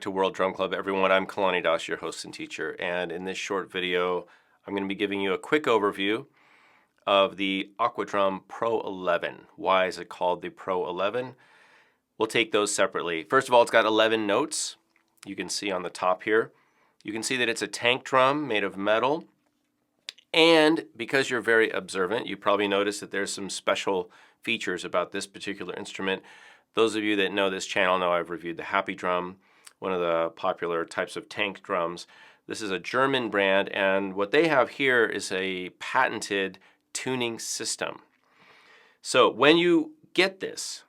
to World Drum Club, everyone. I'm Kalani, your host and teacher, and in this short video, I'm going to be giving you a quick overview of the Aquadrum PRO11. Why is it called the PRO11? We'll take those separately. First of all, it's got 11 notes. You can see on the top here. You can see that it's a tank drum made of metal, and because you're very observant, you probably noticed that there's some special features about this particular instrument. Those of you that know this channel know I've reviewed the Happy Drum, one of the popular types of tank drums. This is a German brand, and what they have here is a patented tuning system. So when you get this,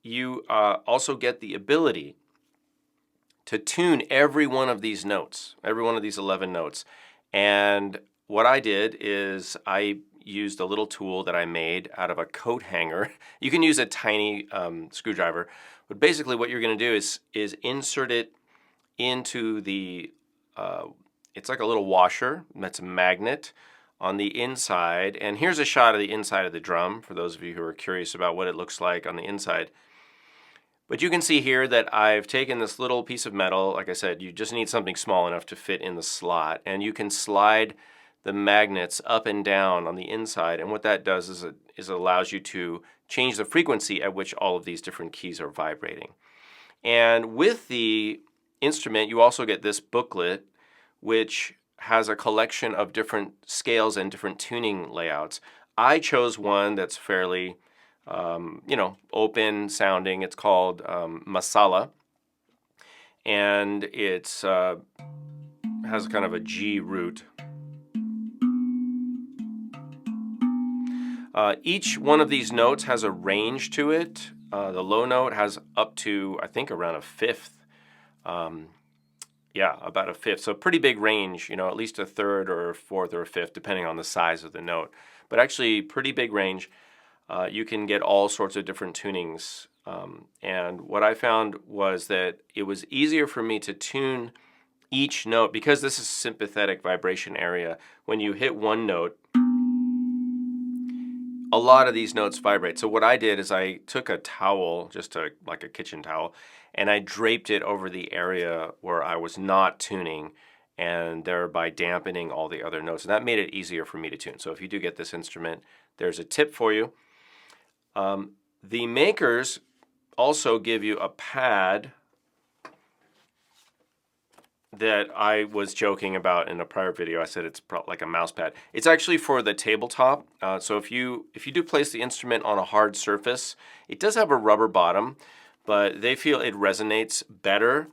you also get the ability to tune every one of these notes, every one of these 11 notes. And what I did is I used a little tool that I made out of a coat hanger. You can use a tiny screwdriver, but basically what you're going to do is insert it into the, it's like a little washer that's a magnet on the inside. And here's a shot of the inside of the drum for those of you who are curious about what it looks like on the inside. But you can see here that I've taken this little piece of metal. Like I said, you just need something small enough to fit in the slot, and you can slide the magnets up and down on the inside, and what that does is it allows you to change the frequency at which all of these different keys are vibrating. And with the instrument, you also get this booklet, which has a collection of different scales and different tuning layouts. I chose one that's fairly, open sounding. It's called Masala, and it's has kind of a G root. Each one of these notes has a range to it. The low note has up to, I think, around a fifth. About a fifth. So pretty big range, at least a third or a fourth or a fifth, depending on the size of the note. But actually, pretty big range. You can get all sorts of different tunings. And what I found was that it was easier for me to tune each note, because this is sympathetic vibration area. When you hit one note, a lot of these notes vibrate. So what I did is I took a towel, like a kitchen towel, and I draped it over the area where I was not tuning, and thereby dampening all the other notes. And that made it easier for me to tune. So if you do get this instrument, there's a tip for you. The makers also give you a pad that I was joking about in a prior video. I said it's like a mouse pad. It's actually for the tabletop. So if you do place the instrument on a hard surface, it does have a rubber bottom, but they feel it resonates better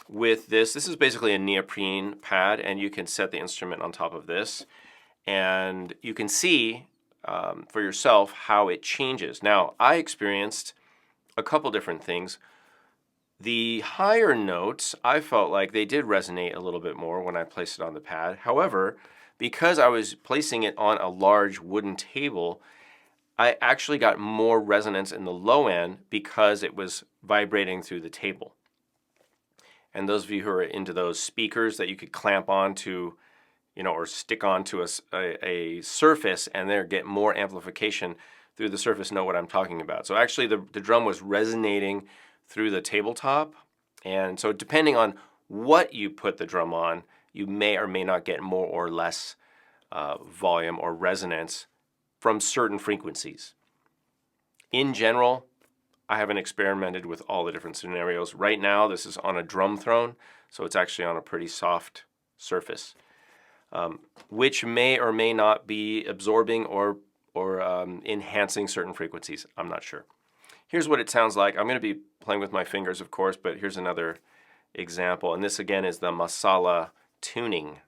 with this. This is basically a neoprene pad, and you can set the instrument on top of this, and you can see for yourself how it changes. Now, I experienced a couple different things. The higher notes, I felt like they did resonate a little bit more when I placed it on the pad. However, because I was placing it on a large wooden table, I actually got more resonance in the low end because it was vibrating through the table. And those of you who are into those speakers that you could clamp onto, or stick onto a surface and there get more amplification through the surface know what I'm talking about. So actually the drum was resonating through the tabletop, and so depending on what you put the drum on, you may or may not get more or less volume or resonance from certain frequencies. In general, I haven't experimented with all the different scenarios. Right now, this is on a drum throne, so it's actually on a pretty soft surface, which may or may not be absorbing or enhancing certain frequencies. I'm not sure. Here's what it sounds like. I'm going to be playing with my fingers, of course, but here's another example. And this, again, is the Masala tuning.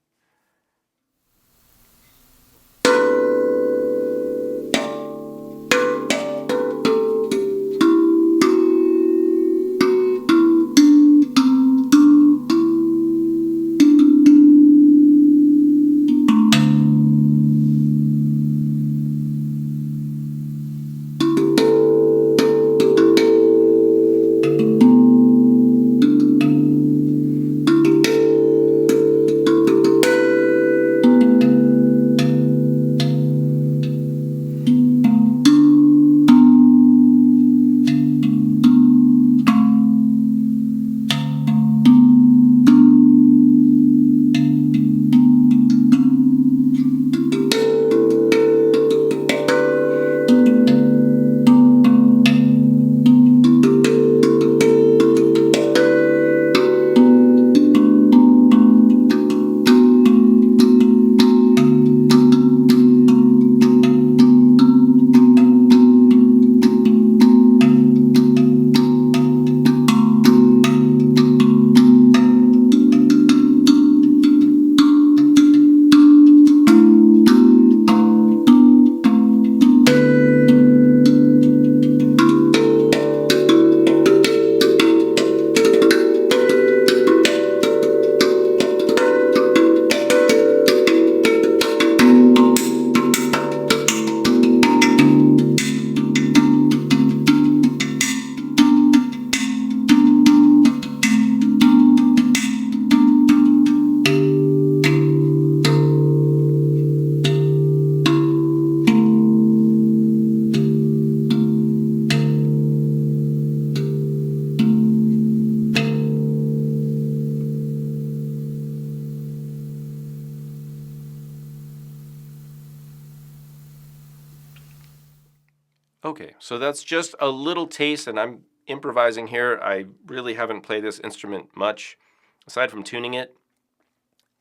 Okay, so that's just a little taste, and I'm improvising here. I really haven't played this instrument much. Aside from tuning it,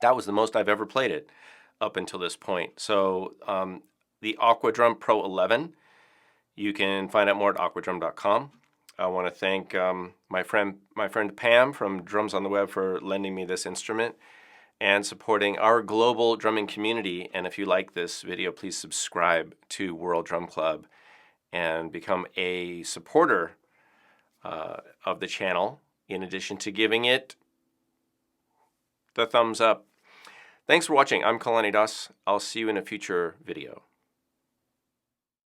that was the most I've ever played it up until this point. So the Aquadrum Pro 11, you can find out more at aquadrum.com. I want to thank my friend Pam from Drums on the Web for lending me this instrument and supporting our global drumming community. And if you like this video, please subscribe to World Drum Club and become a supporter of the channel, in addition to giving it the thumbs up. Thanks for watching. I'm Kalani Das. I'll see you in a future video.